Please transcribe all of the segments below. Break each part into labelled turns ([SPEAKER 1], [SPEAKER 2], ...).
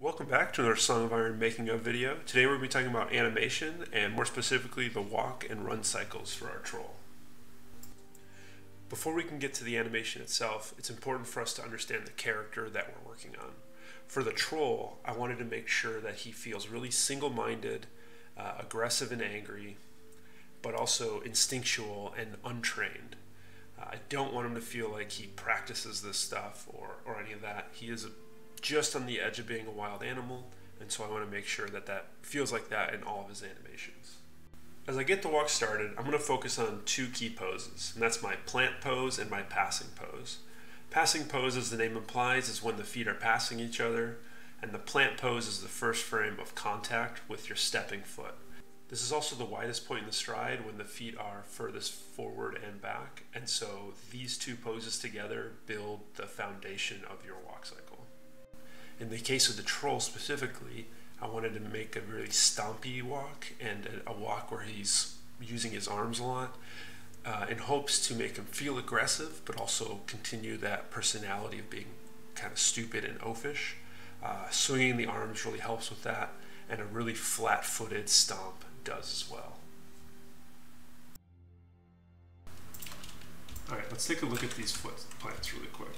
[SPEAKER 1] Welcome back to another Song of Iron making of video. Today we're going to be talking about animation and more specifically the walk and run cycles for our troll. Before we can get to the animation itself, it's important for us to understand the character that we're working on. For the troll, I wanted to make sure that he feels really single-minded, aggressive and angry, but also instinctual and untrained. I don't want him to feel like he practices this stuff or any of that. He is just on the edge of being a wild animal, and so I want to make sure that that feels like that in all of his animations. As I get the walk started, I'm going to focus on two key poses, and that's my plant pose and my passing pose. Passing pose, as the name implies, is when the feet are passing each other, and the plant pose is the first frame of contact with your stepping foot. This is also the widest point in the stride when the feet are furthest forward and back, and so these two poses together build the foundation of your walk cycle. In the case of the troll specifically, I wanted to make a really stompy walk and a walk where he's using his arms a lot in hopes to make him feel aggressive, but also continue that personality of being kind of stupid and oafish. Swinging the arms really helps with that, and a really flat-footed stomp does as well. Alright, let's take a look at these foot plants really quick.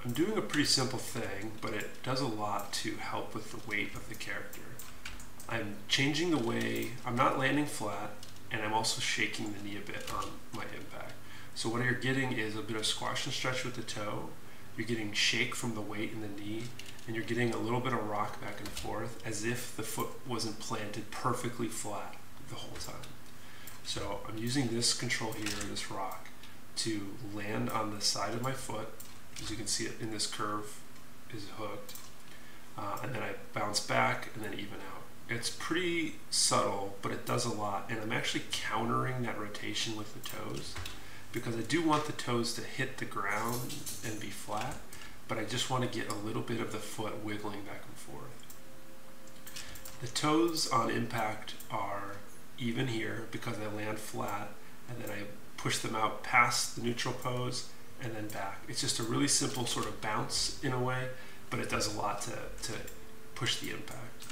[SPEAKER 1] I'm doing a pretty simple thing, but it does a lot to help with the weight of the character. I'm changing the way, I'm not landing flat, and I'm also shaking the knee a bit on my impact. So what you're getting is a bit of squash and stretch with the toe, you're getting shake from the weight in the knee, and you're getting a little bit of rock back and forth as if the foot wasn't planted perfectly flat the whole time. So I'm using this control here, this rock, to land on the side of my foot. As you can see, it in this curve is hooked, and then I bounce back and then even out. It's pretty subtle, but it does a lot, and I'm actually countering that rotation with the toes because I do want the toes to hit the ground and be flat, but I just want to get a little bit of the foot wiggling back and forth. The toes on impact are even here because I land flat, and then I push them out past the neutral pose and then back. It's just a really simple sort of bounce in a way, but it does a lot to push the impact.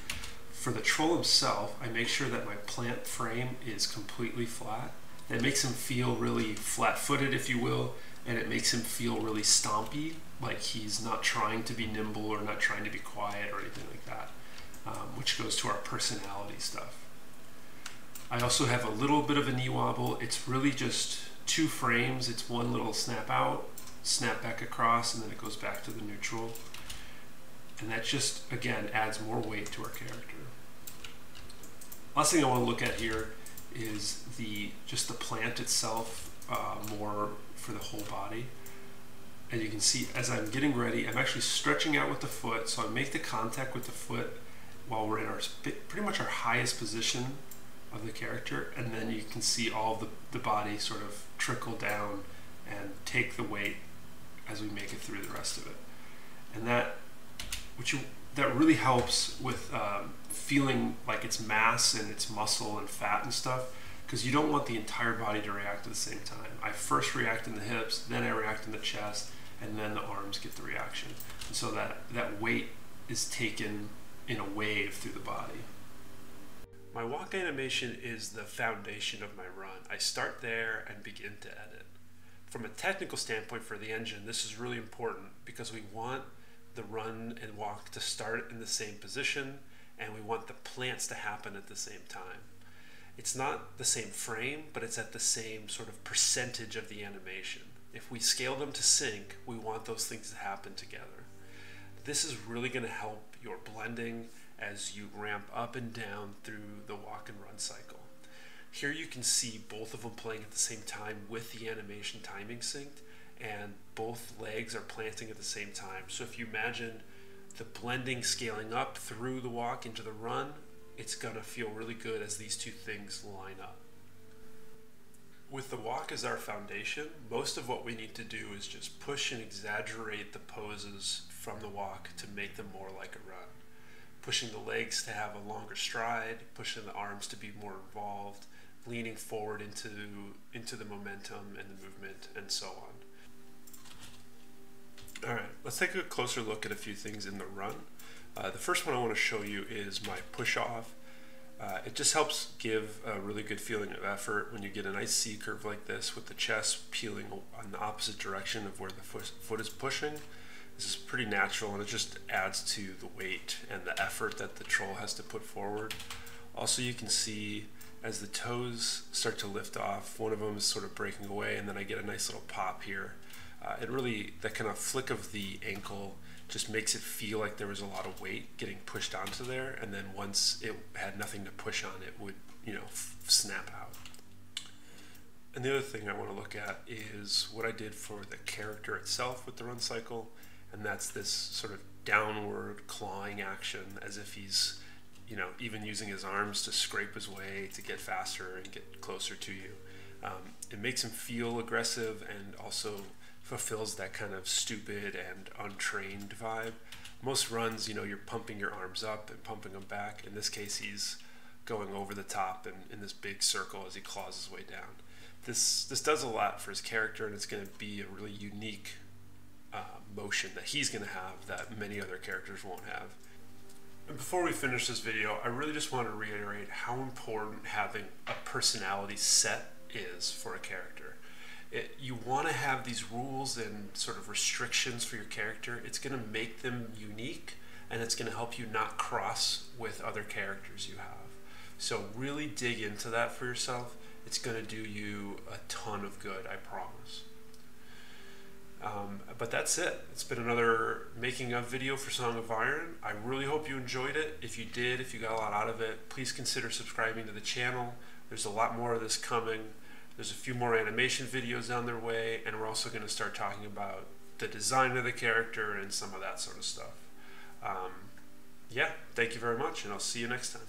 [SPEAKER 1] For the troll himself, I make sure that my plant frame is completely flat. That makes him feel really flat-footed, if you will, and it makes him feel really stompy, like he's not trying to be nimble or not trying to be quiet or anything like that, which goes to our personality stuff. I also have a little bit of a knee wobble. It's really just two frames. It's one little snap out, snap back across, and then it goes back to the neutral. And that just, again, adds more weight to our character. Last thing I want to look at here is just the plant itself, more for the whole body. And you can see as I'm getting ready, I'm actually stretching out with the foot, so I make the contact with the foot while we're in our pretty much our highest position of the character, and then you can see all of the body sort of trickle down and take the weight as we make it through the rest of it. And that really helps with feeling like it's mass and it's muscle and fat and stuff, because you don't want the entire body to react at the same time. I first react in the hips, then I react in the chest, and then the arms get the reaction. And so that weight is taken in a wave through the body. My walk animation is the foundation of my run. I start there and begin to edit. From a technical standpoint for the engine, this is really important because we want the run and walk to start in the same position, and we want the plants to happen at the same time. It's not the same frame, but it's at the same sort of percentage of the animation. If we scale them to sync, we want those things to happen together. This is really going to help your blending as you ramp up and down through the walk and run cycle. Here you can see both of them playing at the same time with the animation timing synced, and both legs are planting at the same time. So if you imagine the blending scaling up through the walk into the run, it's gonna feel really good as these two things line up. With the walk as our foundation, most of what we need to do is just push and exaggerate the poses from the walk to make them more like a run. Pushing the legs to have a longer stride, pushing the arms to be more involved, leaning forward into the momentum and the movement, and so on. Alright, let's take a closer look at a few things in the run. The first one I want to show you is my push off. It just helps give a really good feeling of effort when you get a nice C curve like this with the chest peeling on the opposite direction of where the foot is pushing. This is pretty natural, and it just adds to the weight and the effort that the troll has to put forward. Also, you can see as the toes start to lift off, one of them is sort of breaking away, and then I get a nice little pop here. That kind of flick of the ankle just makes it feel like there was a lot of weight getting pushed onto there, and then once it had nothing to push on, it would, snap out. And the other thing I want to look at is what I did for the character itself with the run cycle, and that's this sort of downward clawing action as if he's, even using his arms to scrape his way to get faster and get closer to you. It makes him feel aggressive and also fulfills that kind of stupid and untrained vibe. Most runs, you're pumping your arms up and pumping them back. In this case, he's going over the top and in this big circle as he claws his way down. This does a lot for his character, and it's going to be a really unique motion that he's going to have that many other characters won't have. And before we finish this video, I really just want to reiterate how important having a personality set is for a character. You want to have these rules and sort of restrictions for your character. It's going to make them unique, and it's going to help you not cross with other characters you have. So really dig into that for yourself. It's going to do you a ton of good, I promise. But that's it. It's been another making of video for Song of Iron. I really hope you enjoyed it. If you did, if you got a lot out of it, please consider subscribing to the channel. There's a lot more of this coming. There's a few more animation videos on their way, and we're also going to start talking about the design of the character and some of that sort of stuff. Yeah, thank you very much, and I'll see you next time.